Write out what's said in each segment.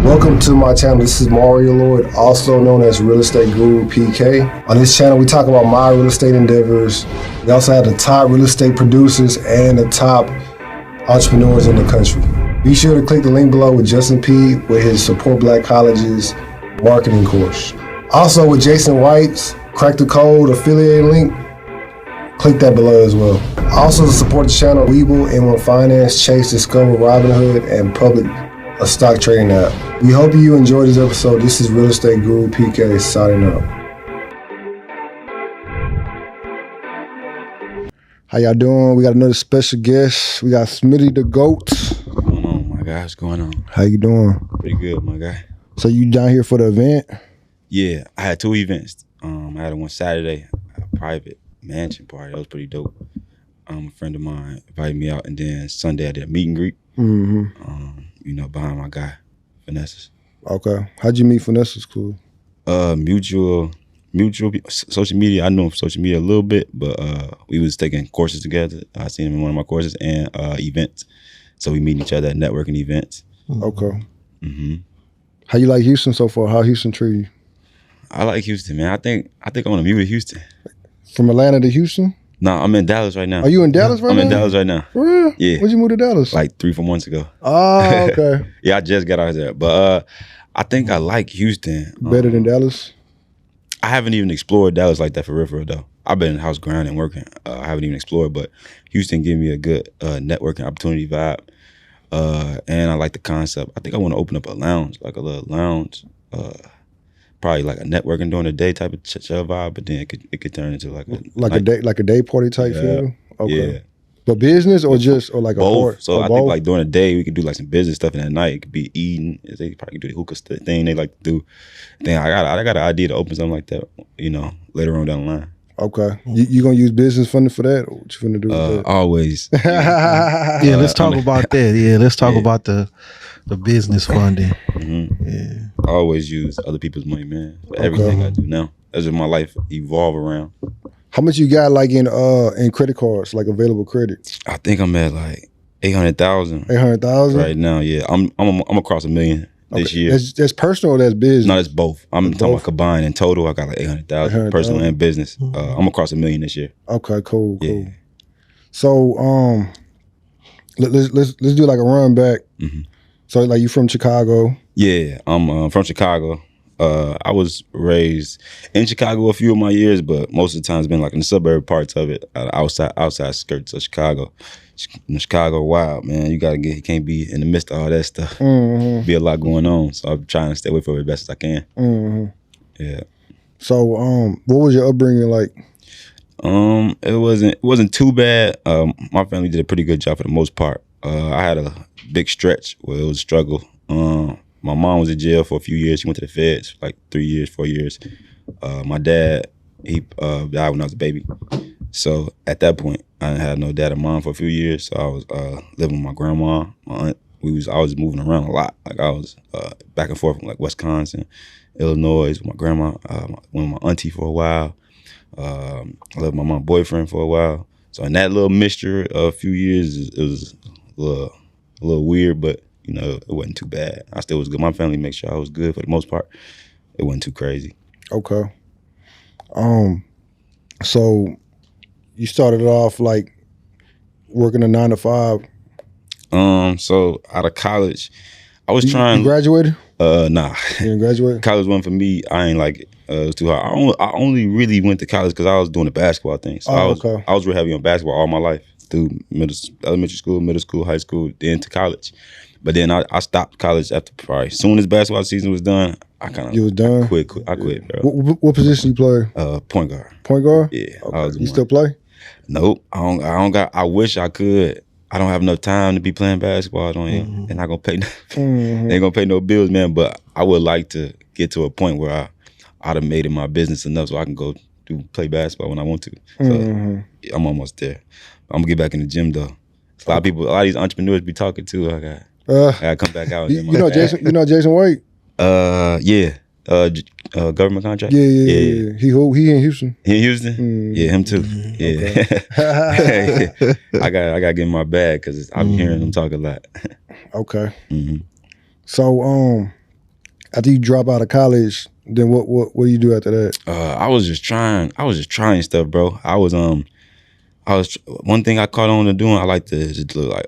Welcome to my channel. This is Mario Lloyd, also known as Real Estate Guru PK. On this channel, we talk about my real estate endeavors. We also have the top real estate producers and the top entrepreneurs in the country. Be sure to click the link below with Justin P with his Support Black Colleges marketing course. Also with Jason White's Crack the Code affiliate link, click that below as well. Also to support the channel, Webull, M1 Finance, Chase, Discover, Robinhood, and Public, a stock trading app. We hope you enjoyed this episode. This is Real Estate Guru PK signing out. How y'all doing? We got another special guest. We got Smitty the GOAT. What's going on, my guy? What's going on? How you doing? Pretty good, my guy. So you down here for the event? Yeah, I had two events. I had one Saturday, a private mansion party. That was pretty dope. A friend of mine invited me out, and then Sunday I did a meet and greet. Behind my guy, Vanessa's. Okay. How'd you meet Vanessa's crew? Mutual social media. I knew him from social media a little bit, but we was taking courses together. I seen him in one of my courses and events. So we meet each other at networking events. Okay. How you like Houston so far? How Houston treat you? I like Houston, man. I think I want to move to Houston. From Atlanta to Houston? No, I'm in Dallas right now. Are you in Dallas right now? I'm in Dallas right now. For real? Yeah. When'd you move to Dallas? Like 3-4 months ago. Oh, okay. Yeah, I just got out there. But I think I like Houston. Better than Dallas? I haven't even explored Dallas like that for real, though. I've been in house ground and working. I haven't even explored, but Houston gave me a good networking opportunity vibe. And I like the concept. I think I want to open up a lounge, like a little lounge. Probably like a networking during the day type of chill vibe, but then it could turn into like a day party type feel. Okay. Yeah. But business or like both. A party? So I think like during the day we could do like some business stuff, and at night it could be eating. They probably could do the hookah thing they like to do. Then I got an idea to open something like that, later on down the line. Okay. You gonna use business funding for that? Or what you gonna do with that? Always. Yeah, let's talk about that. Yeah, let's talk about the business funding. Yeah. I always use other people's money, man, for everything I do now. That's what my life evolve around. How much you got like in credit cards, like available credit? I think I'm at like 800,000. 800,000 right now. Yeah, I'm across $1 million this year. That's personal or that's business? No, that's both. I'm talking about combined. In total, I got like 800,000 personal and business. I'm across $1 million this year. Okay, cool. So let's do like a run back. So like you from Chicago? Yeah, I'm from Chicago. I was raised in Chicago a few of my years, but most of the time it's been like in the suburb parts of it, outside skirts of Chicago. Chicago, wild, man. You can't be in the midst of all that stuff. Be a lot going on, so I'm trying to stay away from it as best as I can. Yeah. So, what was your upbringing like? It wasn't too bad. My family did a pretty good job for the most part. I had a big stretch where it was a struggle. My mom was in jail for a few years. She went to the feds for like 3 years, 4 years. My dad, he died when I was a baby. So at that point, I didn't have no dad or mom for a few years. So I was living with my grandma, my aunt. I was moving around a lot. Like I was back and forth from like Wisconsin, Illinois with my grandma. Went with my auntie for a while. I lived with my mom's boyfriend for a while. So in that little mixture of a few years, it was a little weird, but it wasn't too bad. I still was good. My family made sure I was good for the most part. It wasn't too crazy. Okay. So you started off like working a 9 to 5. So out of college, I was trying. You graduated? Nah. You didn't graduate? College wasn't for me. I ain't like it. It was too hard. I only really went to college because I was doing the basketball thing. So I was real heavy on basketball all my life through elementary school, middle school, high school, then to college. But then I stopped college after probably as soon as basketball season was done. I quit, bro. What position you play? Point guard. Point guard? Yeah. Okay. You still play? Nope. I don't got. I wish I could. I don't have enough time to be playing basketball. They're not gonna pay. They ain't gonna pay no bills, man. But I would like to get to a point where I'd have made it my business enough so I can go play basketball when I want to. So yeah, I'm almost there. I'm gonna get back in the gym though. A lot of these entrepreneurs be talking too. I gotta come back out. You know Jason White? Yeah. Government contract. Yeah. He in Houston. He in Houston. Yeah, him too. Yeah. Okay. I gotta get in my bag because I've been hearing him talk a lot. Okay. So After you drop out of college, then what do you do after that? I was just trying stuff, bro. I was one thing I caught on to doing. I like to just do like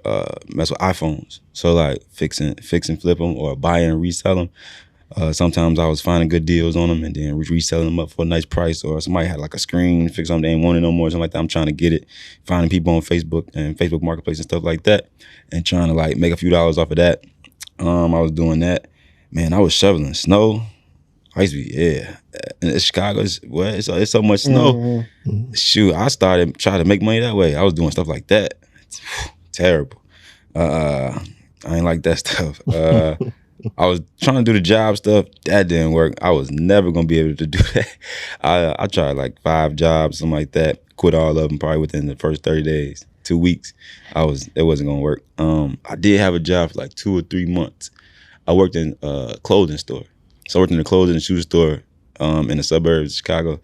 mess with iPhones. So like fix and flip them, or buy and resell them. Sometimes I was finding good deals on them and then reselling them up for a nice price, or somebody had like a screen, fix something they ain't want it no more, something like that. I'm trying to get it, finding people on Facebook and Facebook Marketplace and stuff like that, and trying to like make a few dollars off of that. I was doing that. Man, I was shoveling snow. I used to be, in Chicago, it's so much snow. Mm-hmm. Shoot, I started trying to make money that way. I was doing stuff like that. Terrible. I ain't like that stuff. I was trying to do the job stuff. That didn't work. I was never going to be able to do that. I tried like 5 jobs, something like that. Quit all of them probably within the first 30 days, 2 weeks. It wasn't going to work. I did have a job for like 2 or 3 months. I worked in a clothing store. So I worked in a clothing and shoe store in the suburbs of Chicago.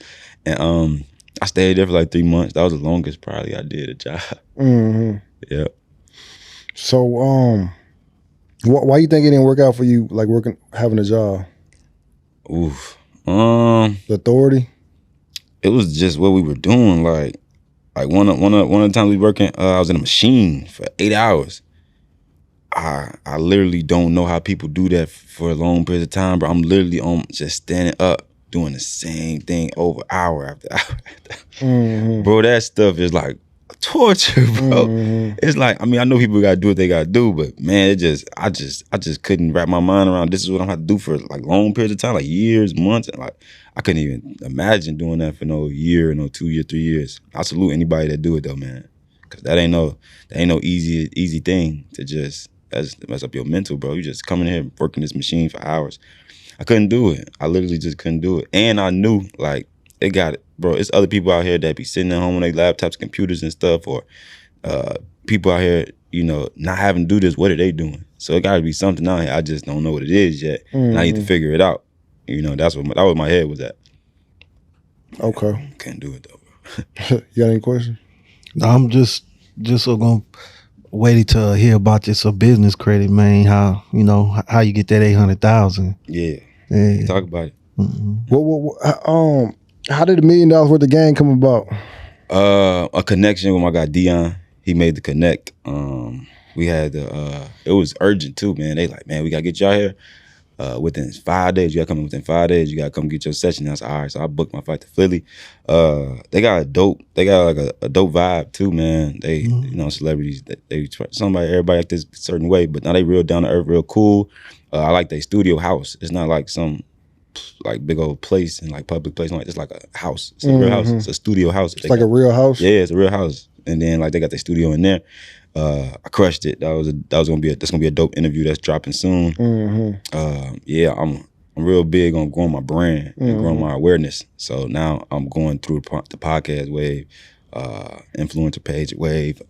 And I stayed there for like 3 months. That was the longest probably I did a job. Mm-hmm. Yeah. So why you think it didn't work out for you, like having a job? Oof. The authority? It was just what we were doing. Like one of the times we working, I was in a machine for 8 hours. I literally don't know how people do that for a long period of time, bro. I'm literally just standing up doing the same thing over hour after hour after hour. Mm-hmm. Bro, that stuff is like torture, bro. Mm-hmm. It's like, I mean, I know people gotta do what they gotta do, but man, I just couldn't wrap my mind around this is what I'm gonna have to do for like long periods of time, like years, months, and like I couldn't even imagine doing that for no year, no 2 years, 3 years. I salute anybody that do it though, man, because that ain't no easy thing to just mess up your mental, bro. You just coming here working this machine for hours. I couldn't do it. I literally just couldn't do it. And I knew, like, it got it, bro. It's other people out here that be sitting at home on their laptops, computers and stuff, or people out here, you know, not having to do this. What are they doing? So it got to be something out here. I just don't know what it is yet. Mm-hmm. And I need to figure it out. You know, that was my head was at. Okay. Couldn't do it, though, bro. You got any questions? No, I'm just going to waiting to hear about this business credit, man. How you get that 800,000? Yeah. Talk about it. Mm-hmm. How did $1 million worth of game come about? A connection with my guy Dion. He made the connect. We had it was urgent too, man. They like, man, we gotta get you out here within 5 days. You gotta come in within 5 days. You gotta come get your session. I said, all right. So I booked my flight to Philly. They got like a dope vibe too, man. They, you know, celebrities. Everybody act this certain way, but now they real down to earth, real cool. I like their studio house. It's not like some like big old place and like public place. It's like a house. It's a real house. It's a studio house. It's like a real house. Yeah, it's a real house. And then like they got their studio in there. I crushed it. That's gonna be a dope interview that's dropping soon. Mm-hmm. Yeah, I'm real big on growing my brand and growing my awareness. So now I'm going through the podcast wave, influencer page wave,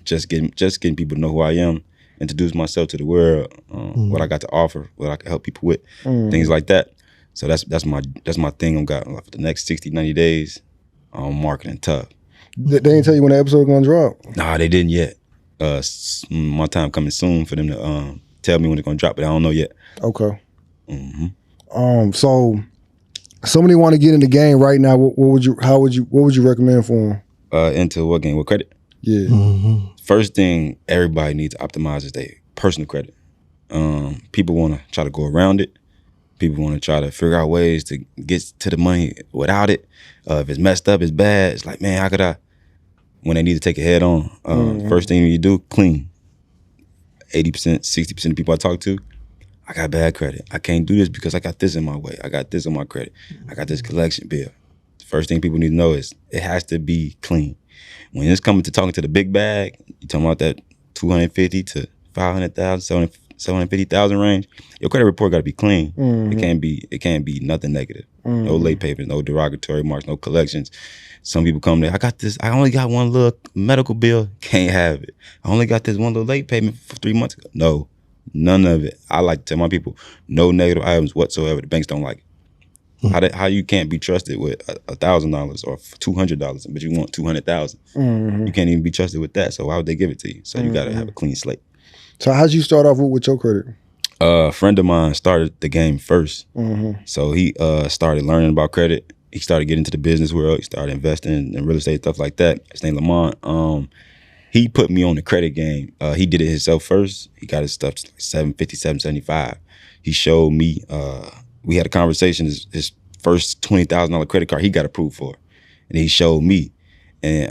just getting people to know who I am, introduce myself to the world, what I got to offer, what I can help people with, things like that. So that's my thing. I'm got for the next 60, 90 days. I'm marketing tough. They didn't tell you when the episode gonna drop? Nah, they didn't yet. My time coming soon for them to tell me when it's gonna drop, but I don't know yet. Okay. Mm-hmm. So somebody want to get in the game right now. What would you recommend for them? Into what game? What credit? Yeah. Mm-hmm. First thing everybody needs to optimize is their personal credit. People want to try to go around it. People want to try to figure out ways to get to the money without it. If it's messed up, it's bad. It's like, man, how could I? When they need to take it head on. First thing you do, clean. 80%, 60% of people I talk to, I got bad credit. I can't do this because I got this in my way. I got this on my credit. I got this collection bill. The first thing people need to know is it has to be clean. When it's coming to talking to the big bag, you're talking about that 250 to 500,000, 750,000 range. Your credit report got to be clean. It can't be nothing negative. No late payments, no derogatory marks, no collections. Some people come there, I got this. I only got one little medical bill. Can't have it. I only got this one little late payment for 3 months ago. No, none of it. I like to tell my people, no negative items whatsoever. The banks don't like it. How you can't be trusted with $1,000 or $200, but you want 200,000? You can't even be trusted with that. So why would they give it to you? So you got to have a clean slate. So how'd you start off with your credit? A friend of mine started the game first. So he started learning about credit. He started getting into the business world. He started investing in real estate, stuff like that. His name Lamont. He put me on the credit game. He did it himself first. He got his stuff to like 750, 775. He showed me, we had a conversation, his first $20,000 credit card he got approved for. And he showed me, and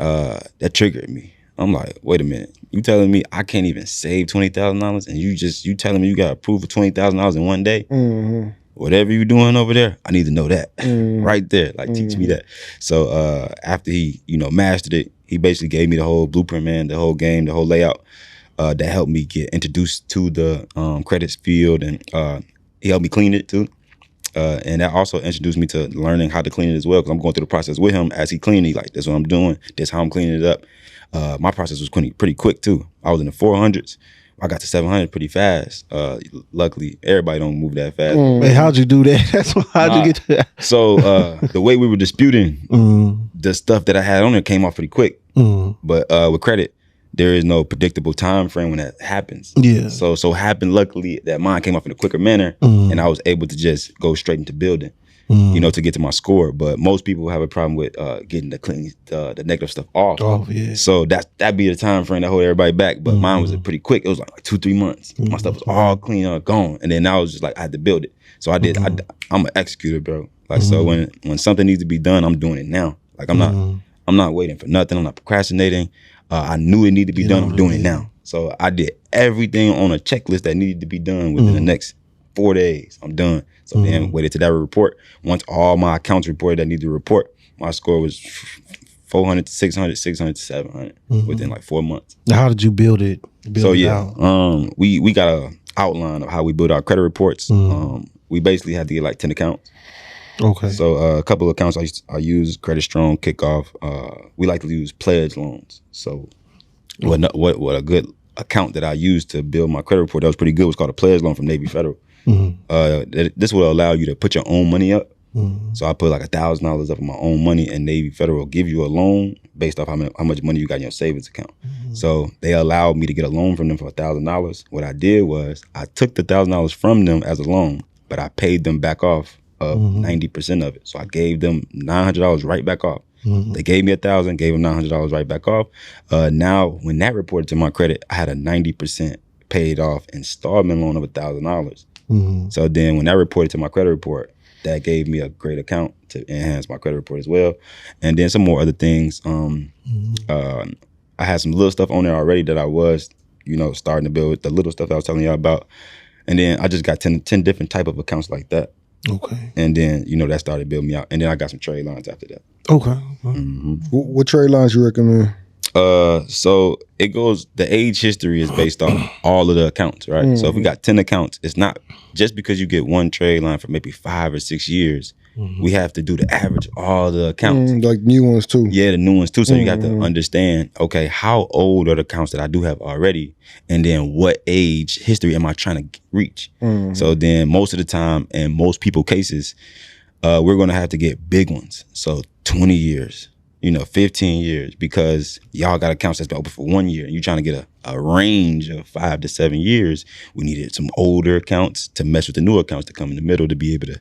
that triggered me. I'm like, wait a minute. You telling me I can't even save $20,000 and you telling me you got approved for $20,000 in one day? Whatever you doing over there, I need to know that right there. Like, teach me that. So after he, mastered it, he basically gave me the whole blueprint, man, the whole game, the whole layout that helped me get introduced to the credits field, and he helped me clean it too. And that also introduced me to learning how to clean it as well, because I'm going through the process with him as he cleaned it. Like, this is what I'm doing. This is how I'm cleaning it up. My process was pretty quick too. I was in the 400s. I got to 700 pretty fast. Luckily, everybody don't move that fast. Man, how'd you do that? That's why, how'd you get to that? So the way we were disputing, the stuff that I had on there came off pretty quick. But with credit, there is no predictable time frame when that happens. Yeah. So happened luckily that mine came off in a quicker manner, and I was able to just go straight into building, to get to my score. But most people have a problem with getting the negative stuff off. Oh, yeah. So that'd be the time frame that hold everybody back. But mine was pretty quick. It was like 2-3 months. My stuff was all clean, gone, and then I was just like, I had to build it. So I did. I'm an executor, bro. Like, so when something needs to be done, I'm doing it now. Like, I'm not waiting for nothing. I'm not procrastinating. I knew it needed to be done. I'm doing it now. So I did everything on a checklist that needed to be done within the next 4 days. I'm done. So then waited till that report. Once all my accounts reported that needed to report, my score was 400 to 600, 600 to 700 within like 4 months. Now, how did you build it? Out? We got a outline of how we build our credit reports. We basically had to get like 10 accounts. Okay. So a couple of accounts I use, Credit Strong, Kickoff. We like to use pledge loans. So what a good account that I used to build my credit report that was pretty good was called a pledge loan from Navy Federal. This will allow you to put your own money up. So I put like $1,000 up of my own money, and Navy Federal will give you a loan based off how much money you got in your savings account. So they allowed me to get a loan from them for $1,000. What I did was I took the $1,000 from them as a loan, but I paid them back off 90% of it. So I gave them $900 right back off. They gave me $1,000, gave them $900 right back off. Now, when that reported to my credit, I had a 90% paid off installment loan of $1,000. So then when that reported to my credit report, that gave me a great account to enhance my credit report as well. And then some more other things. I had some little stuff on there already that I was, starting to build, the little stuff I was telling y'all about. And then I just got 10 different type of accounts like that. Okay. And then, that started building me out. And then I got some trade lines after that. Okay. What trade lines you recommend? So it goes, the age history is based on all of the accounts, right? So if we got 10 accounts, it's not just because you get one trade line for maybe 5 or 6 years. We have to do the average, all the accounts. Like new ones too. Yeah, the new ones too. So you got to understand, okay, how old are the accounts that I do have already? And then what age history am I trying to reach? So then most of the time, in most people cases, we're going to have to get big ones. So 20 years, 15 years, because y'all got accounts that's been open for 1 year and you're trying to get a range of 5 to 7 years. We needed some older accounts to mess with the new accounts to come in the middle to be able to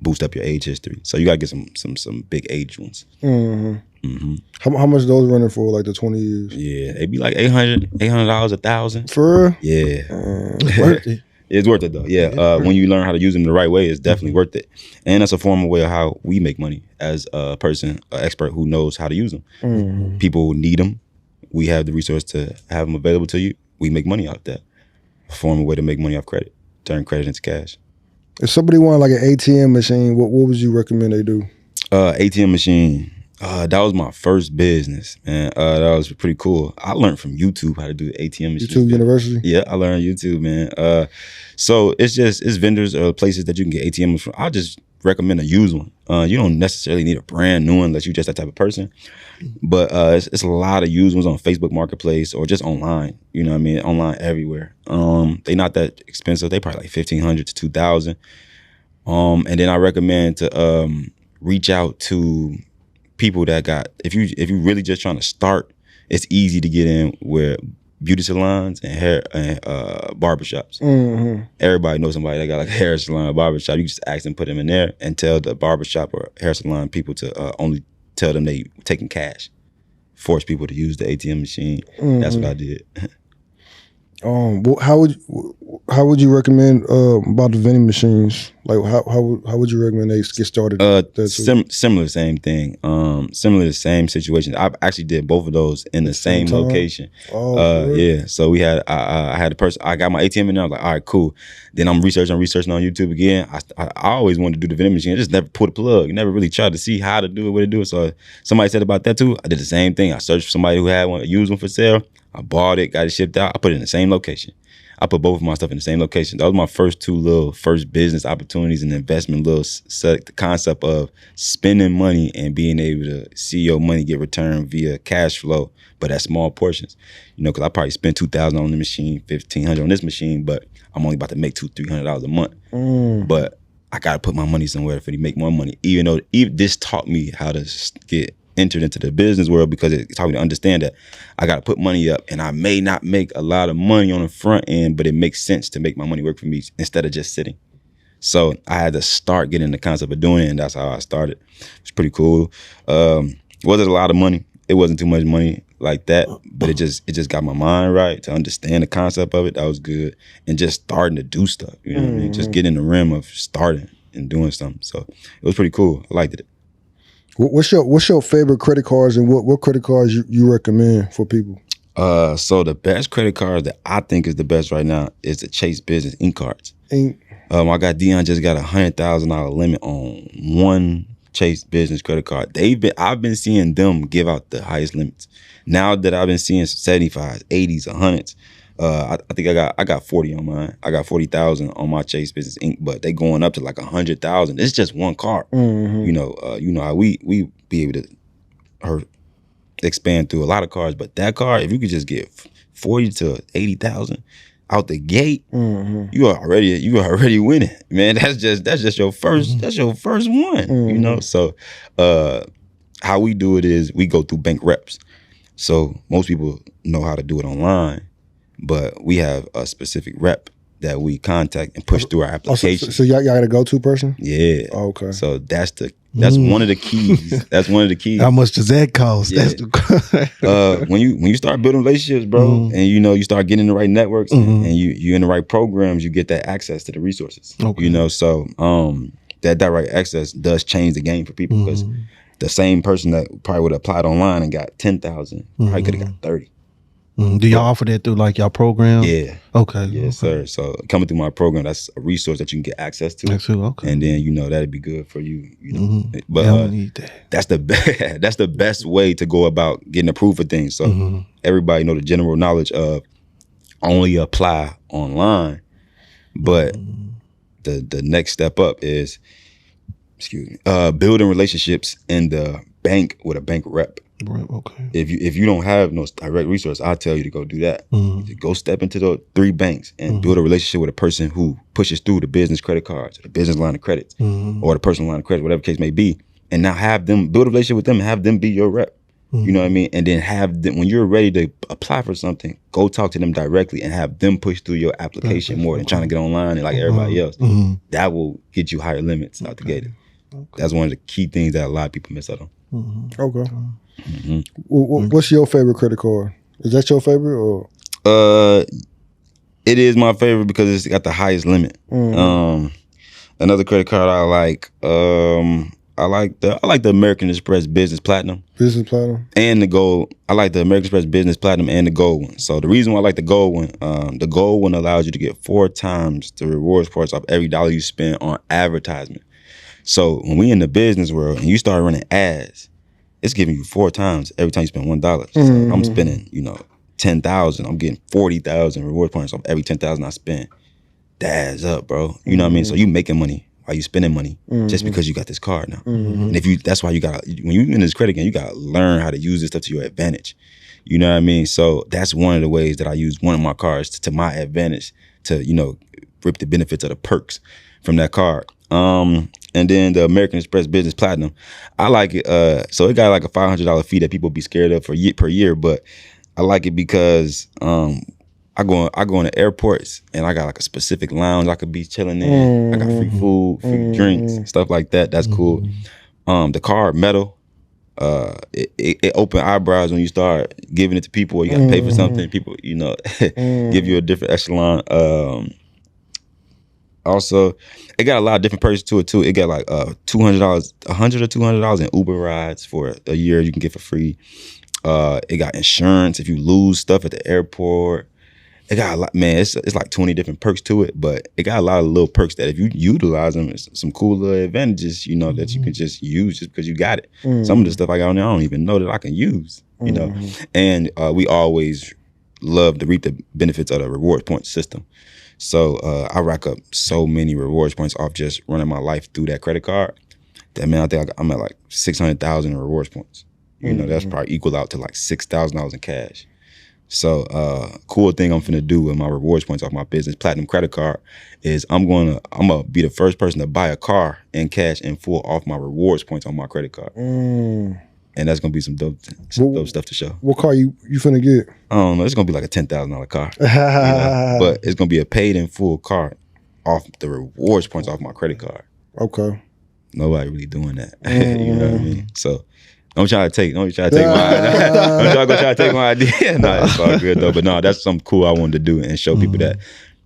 boost up your age history. So you got to get some big age ones. How much those running for, like the 20 years? Yeah, it'd be like $800, $1,000. For real? Yeah. It's worth it. It's worth it though. Yeah. When you learn how to use them the right way, it's definitely worth it. And that's a formal way of how we make money as a person, an expert who knows how to use them. People need them. We have the resource to have them available to you. We make money off that. A formal way to make money off credit. Turn credit into cash. If somebody wanted like an ATM machine, what would you recommend they do? ATM machine. That was my first business, man. That was pretty cool. I learned from YouTube how to do the ATM machine. YouTube University? Yeah, I learned YouTube, man. So it's vendors or places that you can get ATMs from. I'll just recommend a used one. You don't necessarily need a brand new one unless you're just that type of person. But it's a lot of used ones on Facebook Marketplace or just online. You know what I mean? Online everywhere. They not that expensive. They probably like $1,500 to $2,000. And then I recommend to reach out to people that got, if you really just trying to start, it's easy to get in beauty salons and hair and barbershops. Everybody knows somebody that got like a hair salon or barbershop. You just ask them, put them in there, and tell the barbershop or hair salon people to only tell them they taking cash. Force people to use the ATM machine. That's what I did. How would you recommend about the vending machines? Like how would you recommend they get started? Similar, same thing. Similar, the same situation. I actually did both of those in the same location. Yeah. So we had I had the person. I got my ATM in there. I was like, all right, cool. Then I'm researching on YouTube again. I always wanted to do the vending machine. I just never pulled a plug. Never really tried to see how to do it, what to do it. So somebody said about that too. I did the same thing. I searched for somebody who had one, used one for sale. I bought it, got it shipped out. I put it in the same location. I put both of my stuff in the same location. That was my first business opportunities and investment, the concept of spending money and being able to see your money get returned via cash flow, but at small portions. You know, because I probably spent $2,000 on the machine, $1,500 on this machine, but I'm only about to make $200-$300 a month. But I got to put my money somewhere for to make more money. Even though this taught me how to get entered into the business world, because it taught me to understand that I got to put money up, and I may not make a lot of money on the front end, but it makes sense to make my money work for me instead of just sitting. So I had to start getting the concept of doing it, and that's how I started. It's pretty cool. Wasn't a lot of money. It wasn't too much money like that, but it just got my mind right to understand the concept of it. That was good. And just starting to do stuff, you know what I mean? Just getting in the rim of starting and doing something. So it was pretty cool. I liked it. What's your favorite credit cards, and what credit cards you recommend for people? So the best credit card that I think is the best right now is the Chase Business Ink cards. I got Dion just got $100,000 limit on one Chase Business credit card. I've been seeing them give out the highest limits. Now that I've been seeing 75s, 80s, 100s. I think I got 40 on mine. I got 40,000 on my Chase Business Ink, but they going up to like 100,000. It's just one card. You know how we be able to expand through a lot of cards, but that card, if you could just get 40 to 80,000 out the gate, you are already winning, man. That's just your first. That's your first one. You know. So how we do it is we go through bank reps. So most people know how to do it online, but we have a specific rep that we contact and push through our application. So y'all got a go-to person? Yeah. Oh, okay. So that's one of the keys. That's one of the keys. How much does that cost? Yeah. When you start building relationships, bro, and you start getting in the right networks and you in the right programs, you get that access to the resources. Okay. You know, so that right access does change the game for people, because the same person that probably would have applied online and got 10,000 probably could have got 30. Do y'all offer that through like y'all program? Yeah. Okay. Yes, sir. So coming through my program, that's a resource that you can get access to. Okay. And then that'd be good for you. You know, but yeah, need that. that's the best way to go about getting approved for things. So everybody know the general knowledge of only apply online, but the next step up is building relationships in the bank with a bank rep. Right, okay. If you don't have no direct resource, I'll tell you to go do that. Go step into the 3 banks and build a relationship with a person who pushes through the business credit cards, or the business line of credits, or the personal line of credit, whatever the case may be. And now have them build a relationship with them and have them be your rep. You know what I mean? And then have them, when you're ready to apply for something, go talk to them directly and have them push through your application more than trying to get online and like everybody else. That will get you higher limits out the gate. That's one of the key things that a lot of people miss out on. Okay. What's your favorite credit card? Is that your favorite, or? It is my favorite because it's got the highest limit. Another credit card I like. I like the American Express Business Platinum. Business Platinum. And the Gold. I like the American Express Business Platinum and the Gold one. So the reason why I like the Gold one allows you to get 4 times the rewards points off every dollar you spend on advertisement. So when we in the business world and you start running ads, it's giving you 4 times every time you spend $1. So I'm spending, 10,000. I'm getting 40,000 reward points off every 10,000 I spend. That adds up, bro. You know what I mean? So you making money while you spending money just because you got this card now. And that's why you gotta, when you in this credit game, you gotta learn how to use this stuff to your advantage. You know what I mean? So that's one of the ways that I use one of my cards to my advantage to, reap the benefits of the perks from that card. And then the American Express Business Platinum, I like it. So it got like a $500 fee that people be scared of per year, but I like it because I go into airports and I got like a specific lounge I could be chilling in. I got free food, free drinks, stuff like that. That's cool. The card metal. It open eyebrows when you start giving it to people, or you gotta pay for something. People, give you a different echelon. Also, it got a lot of different perks to it too. It got like $200, $100 or $200 in Uber rides for a year you can get for free. It got insurance if you lose stuff at the airport. It got a lot, man. It's like 20 different perks to it, but it got a lot of little perks that if you utilize them, it's some cool little advantages, that you can just use just because you got it. Some of the stuff I got on there, I don't even know that I can use, And we always love to reap the benefits of the rewards point system. So I rack up so many rewards points off just running my life through that credit card that, man, I think I'm at like 600,000 in rewards points. That's probably equal out to like $6,000 in cash. So cool thing I'm finna do with my rewards points off my business platinum credit card is I'm gonna be the first person to buy a car in cash in full off my rewards points on my credit card. And that's gonna be some dope stuff to show. What car you finna get? I don't know. It's gonna be like a $10,000 car, but it's gonna be a paid in full car off the rewards points off my credit card. Okay. Nobody really doing that. You know what I mean? So. Don't try to take my idea. Don't try to take my idea. No, it's all good though. But no, that's something cool I wanted to do and show people that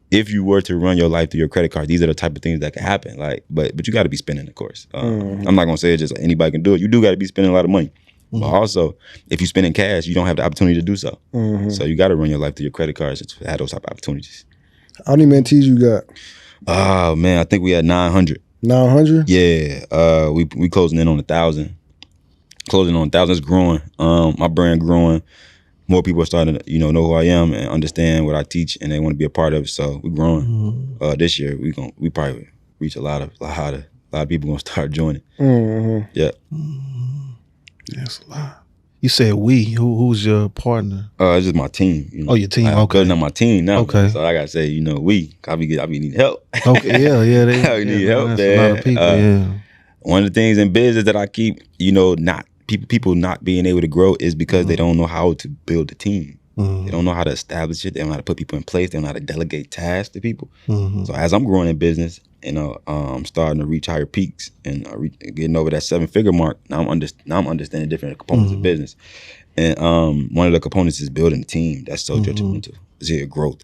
if you were to run your life through your credit card, these are the type of things that can happen. Like, but you got to be spending, of course. I'm not gonna say it just anybody can do it. You do got to be spending a lot of money. But also, if you spend in cash, you don't have the opportunity to do so. So you got to run your life through your credit cards to have those type of opportunities. How many mentees you got? Oh man, I think we had 900. 900? Yeah. We closing in on 1,000. Closing on 1,000. It's growing. My brand growing. More people are starting to, know who I am and understand what I teach, and they want to be a part of it. So we're growing. This year we probably reach a lot of people gonna start joining. Yeah. That's a lot. You said we. Who's your partner? It's just my team. Oh, your team. I'm okay. building up my team now. Okay. So I gotta say, we. I be needing help. Okay. Yeah. They need help, man. A lot of people. One of the things in business that I keep, not people not being able to grow is because they don't know how to build a team. They don't know how to establish it. They don't know how to put people in place. They don't know how to delegate tasks to people. So as I'm growing in business, I'm starting to reach higher peaks and getting over that 7-figure mark. Now I'm understanding different components of business. And one of the components is building a team. That's so detrimental. It's your growth.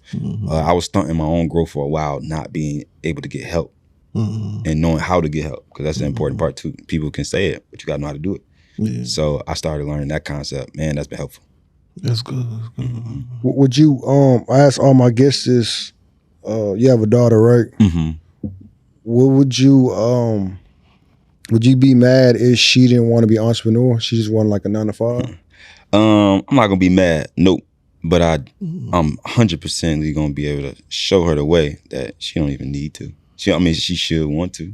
I was stunting my own growth for a while, not being able to get help and knowing how to get help, because that's the important part too. People can say it, but you got to know how to do it. Yeah. So I started learning that concept. Man, that's been helpful. That's good. Would you, I ask all my guests this, you have a daughter, right? What would you be mad if she didn't want to be an entrepreneur? She just wanted like a 9 to 5? I'm not gonna be mad. Nope. But I'm 100% gonna be able to show her the way that she don't even need to. She should want to,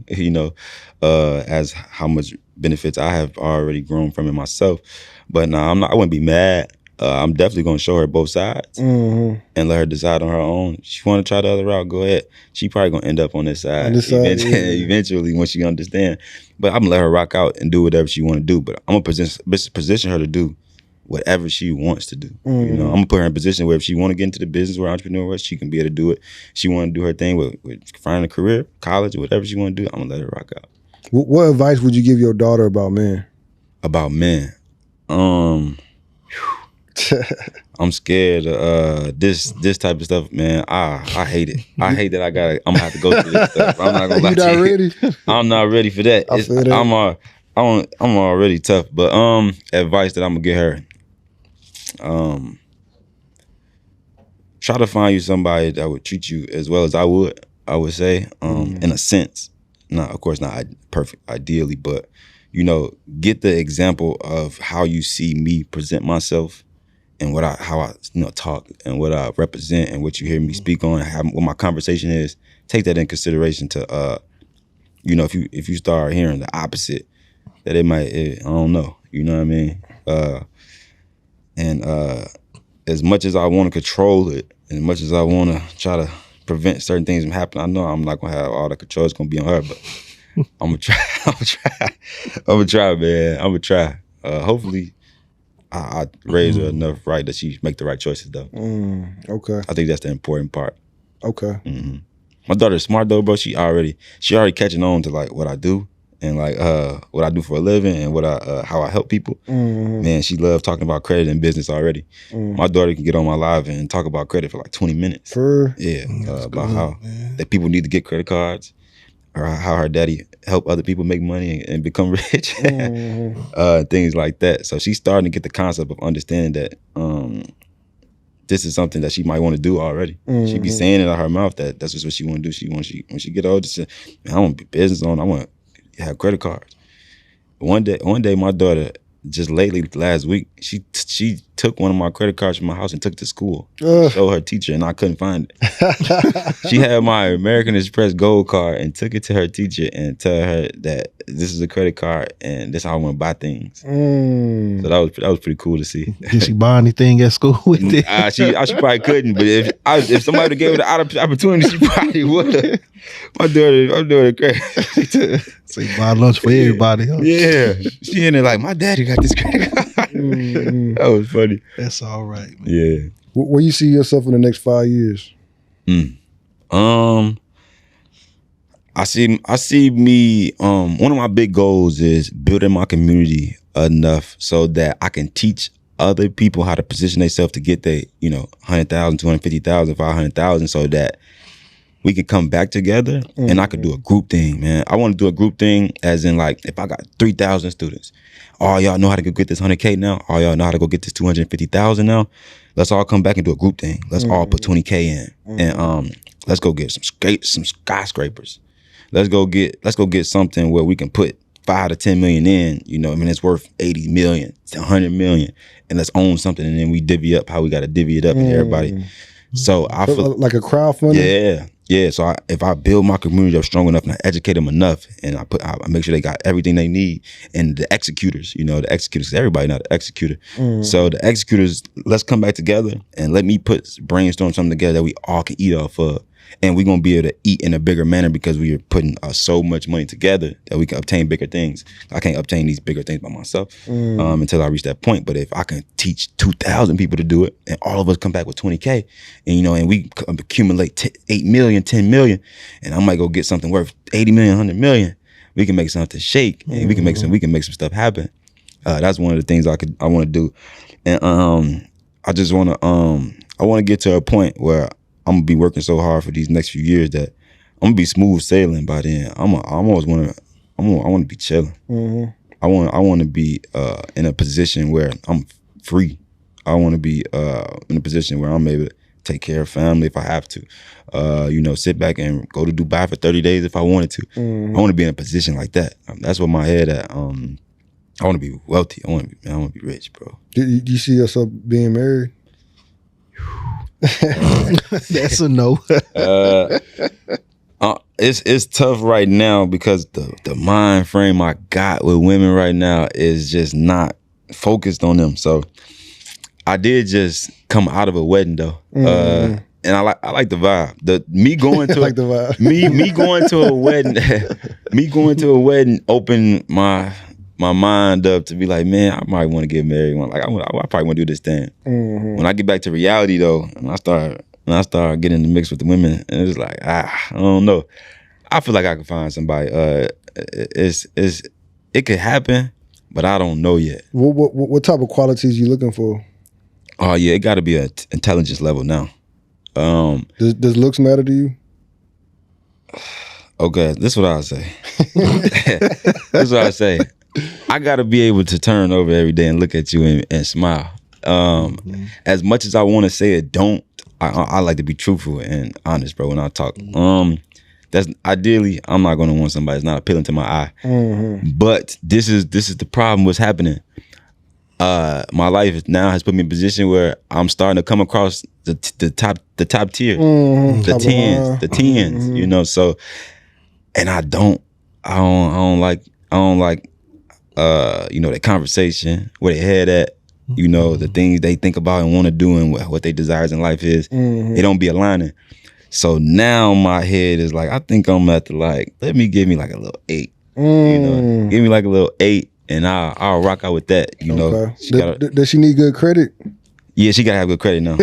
as how much benefits I have already grown from it myself. But no, I wouldn't be mad. I'm definitely going to show her both sides and let her decide on her own. If she want to try the other route, go ahead. She probably going to end up on this side, eventually when she understand. But I'm going to let her rock out and do whatever she want to do. But I'm going to position her to do whatever she wants to do. I'm going to put her in a position where if she want to get into the business or entrepreneur, she can be able to do it. She want to do her thing with finding a career, college, or whatever she want to do, I'm going to let her rock out. What advice would you give your daughter about men? About men? I'm scared of this type of stuff, man. I hate it. I hate that I'm gonna have to go through this stuff. I'm not gonna lie to you. Ready? I'm not ready for that. I'm already tough. But advice that I'm gonna give her. Try to find you somebody that would treat you as well as I would say, in a sense. Not, of course, not perfect, ideally, but get the example of how you see me present myself and how I talk and what I represent and what you hear me speak on, what my conversation is. Take that in consideration to, if you start hearing the opposite, that it might, I don't know, you know what I mean? And as much as I want to control it, as much as I want to try to prevent certain things from happening, I know I'm not gonna have all the control. It's gonna be on her, but I'm gonna try. I'm gonna try, man. I'm gonna try. Hopefully, I raised her enough right that she make the right choices though. Okay. I think that's the important part. Okay. My daughter's smart though, bro. She already catching on to like what I do and like what I do for a living and what I how I help people. Man, she loves talking about credit and business already. My daughter can get on my live and talk about credit for like 20 minutes. About how that people need to get credit cards, or how her daddy help other people make money and become rich, things like that. So she's starting to get the concept of understanding that this is something that she might want to do already. She be saying it out her mouth that that's just what she want to do. When she get older, she, man, I want to be business owner. I want to have credit cards. One day, my daughter just lately last week, she took one of my credit cards from my house and took it to school. Show her teacher, and I couldn't find it. She had my American Express Gold card and took it to her teacher and tell her that this is a credit card and this is how I want to buy things. So that was pretty cool to see. Did she buy anything at school with it? She probably couldn't, but if somebody gave her the opportunity, she probably would. My daughter crazy. So you buy lunch for everybody, huh? Yeah. She in there like, my daddy got this credit card. That was funny. That's all right, man. Yeah. Where you see yourself in the next 5 years? I see me, one of my big goals is building my community enough so that I can teach other people how to position themselves to get their, 100,000, 250,000, 500,000, so that we can come back together and I could do a group thing, man. I want to do a group thing as in like, if I got 3,000 students, all y'all know how to go get this 100K now. All y'all know how to go get this 250,000 now. Let's all come back and do a group thing. Let's all put 20K in and let's go get some skyscrapers. Let's go get something where we can put 5 to 10 million in, it's worth 80 million, 100 million, and let's own something, and then we divvy up how we got to divvy it up and everybody. So I feel like a crowdfunding. Yeah. So if I build my community up strong enough and I educate them enough, and I make sure they got everything they need, and the executors, everybody not an executor. So the executors, let's come back together and let me brainstorm something together that we all can eat off of. And we're going to be able to eat in a bigger manner because we are putting so much money together that we can obtain bigger things. I can't obtain these bigger things by myself until I reach that point. But if I can teach 2,000 people to do it and all of us come back with 20K and we accumulate 8 million, 10 million, and I might go get something worth 80 million, 100 million, we can make something shake and we can make some stuff happen. That's one of the things I want to do. And I just want to get to a point where I'm gonna be working so hard for these next few years that I'm gonna be smooth sailing by then. I want to be chilling. I want to be in a position where I'm free. I want to be in a position where I'm able to take care of family if I have to. Sit back and go to Dubai for 30 days if I wanted to. I want to be in a position like that. That's where my head at. I want to be wealthy. I want to be rich, bro. Do you see yourself being married? That's a no. It's tough right now because the mind frame I got with women right now is just not focused on them. So I did just come out of a wedding though, and I like the vibe. Me going to like the vibe. me going to a wedding, opened my mind up to be like, man, I might want to get married. I probably want to do this thing. When I get back to reality though, and I start getting in the mix with the women, and it's like, I don't know. I feel like I can find somebody. It could happen, but I don't know yet. What type of qualities you looking for? Oh yeah, it got to be an intelligence level now. Does looks matter to you? Okay, this is what I say. This is what I say. I gotta be able to turn over every day and look at you and smile. As much as I want to say it, I like to be truthful and honest, bro. When I talk, that's ideally I'm not gonna want somebody that's not appealing to my eye. But this is the problem. What's happening? My life now has put me in a position where I'm starting to come across the top tier, the tens. So, and I don't like that conversation where they head at, the things they think about and want to do and what their desires in life is. It don't be aligning. So now my head is like, I think I'm at the let me give me like a little 8. Give me like a little 8 and I'll rock out with that. You know, Does she need good credit? Yeah, she gotta have good credit now.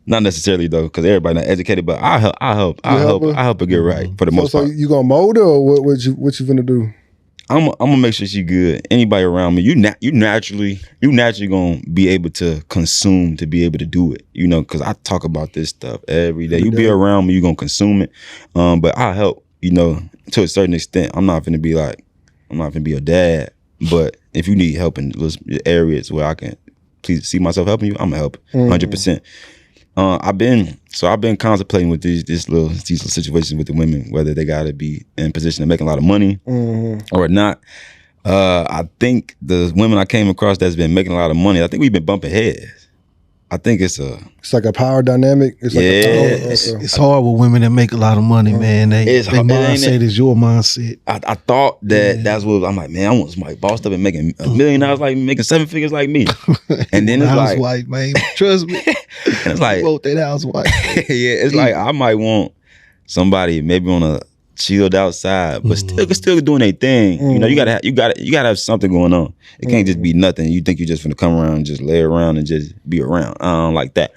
Not necessarily though, because everybody not educated. But I'll help her get right for the most part. So you gonna mold her, or what you finna do? I'm gonna make sure she good. Anybody around me, you naturally gonna be able to consume to be able to do it. You know, because I talk about this stuff every day. You be around me, you gonna consume it. But I'll help. You know, to a certain extent. I'm not gonna be a dad. But if you need help in those areas where I can please see myself helping you, I'm gonna help 100%. I've been contemplating with these little situations with the women, whether they gotta be in position of making a lot of money or not. I think the women I came across that's been making a lot of money, I think we've been bumping heads. I think it's like a power dynamic. It's like it's hard with women that make a lot of money, man. They mindset is your mindset. I thought that's what I'm like, man, I want somebody bossed up and making $1 million like me, making 7 figures like me. And then it's housewife, man. Trust me. And it's like, you want that housewife. Yeah, it's like I might want somebody maybe on a chilled outside, but still doing their thing. You know, you gotta have something going on. It can't just be nothing. You think you're just gonna come around and just lay around and just be around. I don't like that.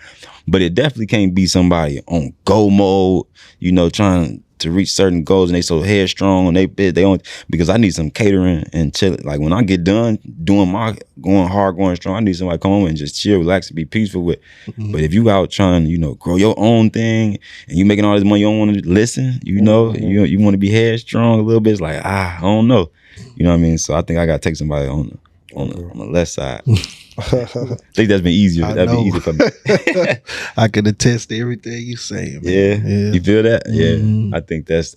But it definitely can't be somebody on go mode, you know, trying to reach certain goals and they so headstrong and they only, because I need some catering and chill. Like when I get done doing my going hard, going strong, I need somebody to come home and just chill, relax, and be peaceful with. But if you out trying to, you know, grow your own thing and you making all this money, you don't want to listen, you know, you want to be headstrong a little bit. It's like, I don't know. You know what I mean? So I think I gotta take somebody on the left side. I think that's been easier. That'd be easier for me. I can attest to everything you saying, man. Yeah. You feel that? Yeah. I think that's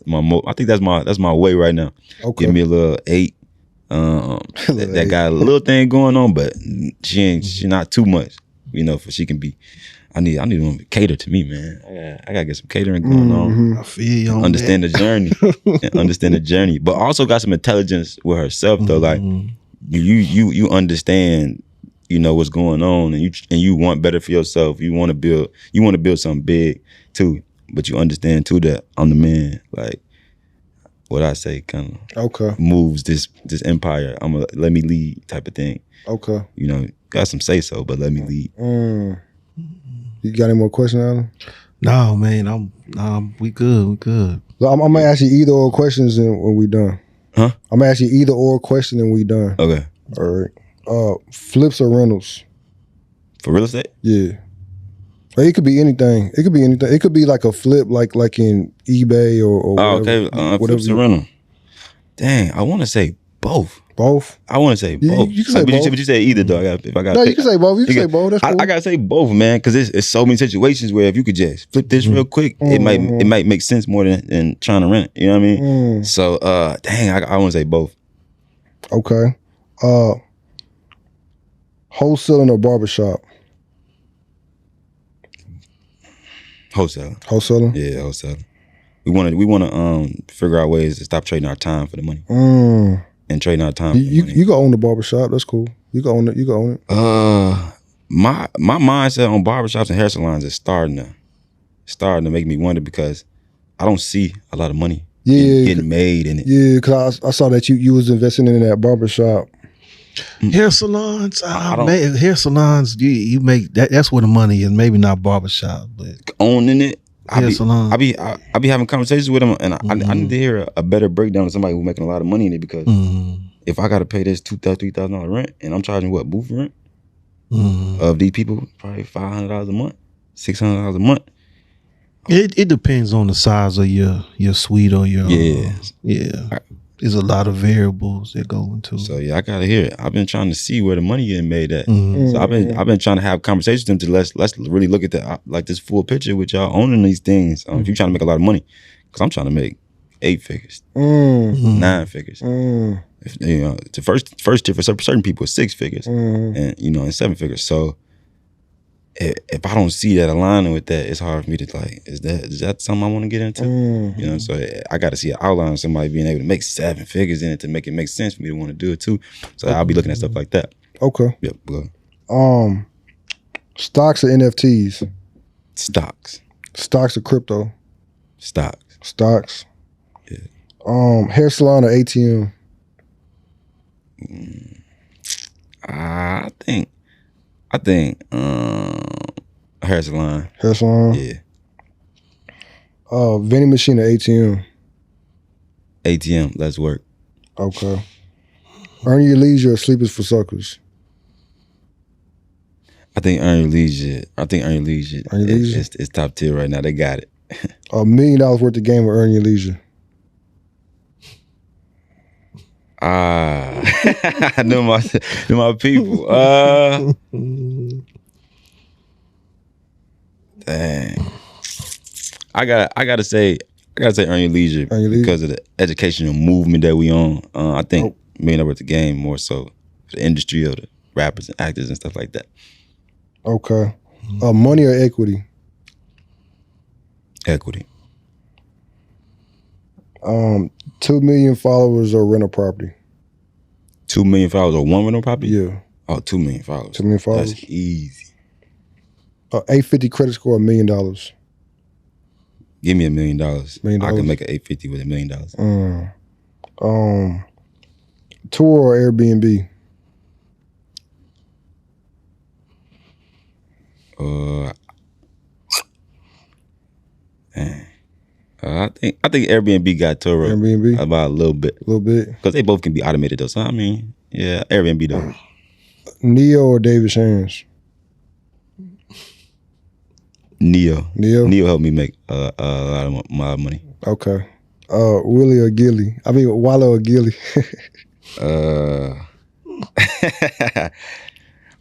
my way right now. Okay. Give me a little 8. That got a little thing going on, but she not too much, you know, for she can be. I need them to cater to me, man. I gotta get some catering going on. I feel you on understand that. the journey. And understand the journey. But also got some intelligence with herself though. Like you understand, you know, what's going on, and you want better for yourself. You want to build something big too. But you understand too that I'm the man. Like what I say kind of moves this empire. I'm a let me lead type of thing. Okay. You know, got some say so, but let me lead. You got any more questions, Alan? No, man. We good. Well, I'm gonna ask you either or questions when we done. Huh? I'm gonna ask you either or question and we done. Okay. All right. Flips or rentals? For real estate? Yeah. It could be anything. It could be like a flip, like in eBay or whatever. Okay. Flips or rental. Dang, I want to say both. Both? I want to say both. You can say both. But you say either though. You can say both. You can say both. That's cool. I gotta say both, man, because it's so many situations where if you could just flip this real quick, it might make sense more than trying to rent it. You know what I mean? So, dang, I want to say both. Okay. Wholesaling or barbershop? Wholesaling. Yeah, wholesaling. We want to figure out ways to stop trading our time for the money. And trading our time. You can own the barbershop. That's cool. You can own it. My mindset on barbershops and hair salons is starting to make me wonder because I don't see a lot of money getting made in it. Yeah, because I saw that you was investing in that barbershop. Hair salons, hair salons. You make that's where the money is. Maybe not barbershop, but owning it. Hair salon. I be having conversations with them, and I need to hear a better breakdown of somebody who's making a lot of money in it because if I got to pay this $2,000, $3,000 rent, and I'm charging what booth rent of these people probably $500 a month, $600 a month. It depends on the size of your suite or your There's a lot of variables that go into it. So yeah, I gotta hear it. I've been trying to see where the money getting made at. So I've been trying to have conversations with them to let's really look at the like this full picture with y'all owning these things. If you're trying to make a lot of money, because I'm trying to make 8 figures, 9 figures. If, you know, the first tier for certain people is 6 figures, and you know, and 7 figures. So if I don't see that aligning with that, it's hard for me to like, is that something I want to get into? You know, so I got to see an outline of somebody being able to make 7 figures in it to make it make sense for me to want to do it too. So I'll be looking at stuff like that. Okay. Yep. Good. Stocks or NFTs? Stocks. Stocks or crypto? Stocks. Yeah. Hair salon or ATM? I think hair salon. Hair salon? Yeah. Vending machine or ATM? ATM, let's work. Okay. Earn your leisure or sleepers for suckers? I think earn your leisure. Earn your leisure? It's top tier right now. They got it. $1 million worth of game or earn your leisure? I know my people. Dang. I gotta say earn your leisure because of the educational movement that we on. I think $1 million worth of game more so for the industry of the rappers and actors and stuff like that. Okay. Money or equity? Equity. 2 million followers or rental property? 2 million followers or one rental property? Yeah. Oh, 2 million followers. 2 million followers? That's easy. 850 credit score, $1 million. Give me $1 million. I can make an 850 with $1 million. Tour or Airbnb? I think Airbnb got Turo. Airbnb? About a little bit. A little bit. Because they both can be automated though. So I mean, yeah, Airbnb though. Neo or David Shands? Neo. Neo? Neo helped me make a lot of my money. Okay. Willie or Gilly? I mean, Wallow or Gilly?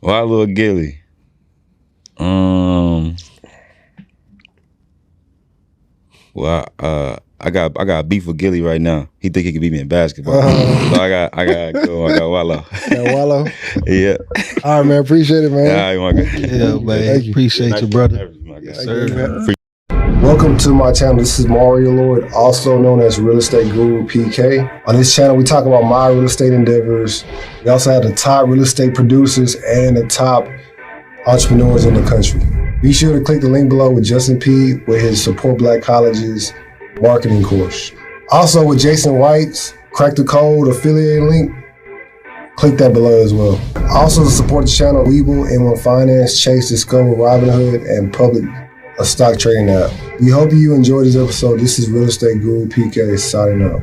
Wallow or Gilly? Well, I got beef with Gilly right now. He think he can beat me in basketball. So I got go. I got Wallow. Got Wallow? Yeah. All right, man. Appreciate it, man. All right, my guy. Yeah, man. Appreciate you, brother. Yes, sir. Welcome to my channel. This is Mario Lloyd, also known as Real Estate Guru PK. On this channel, we talk about my real estate endeavors. We also have the top real estate producers and the top entrepreneurs in the country. Be sure to click the link below with Justin P with his Support Black Colleges marketing course. Also with Jason White's Crack the Code affiliate link, click that below as well. Also to support the channel, Webull, M1 Finance, Chase, Discover, Robinhood, and Public, a stock trading app. We hope you enjoyed this episode. This is Real Estate Guru PK signing out.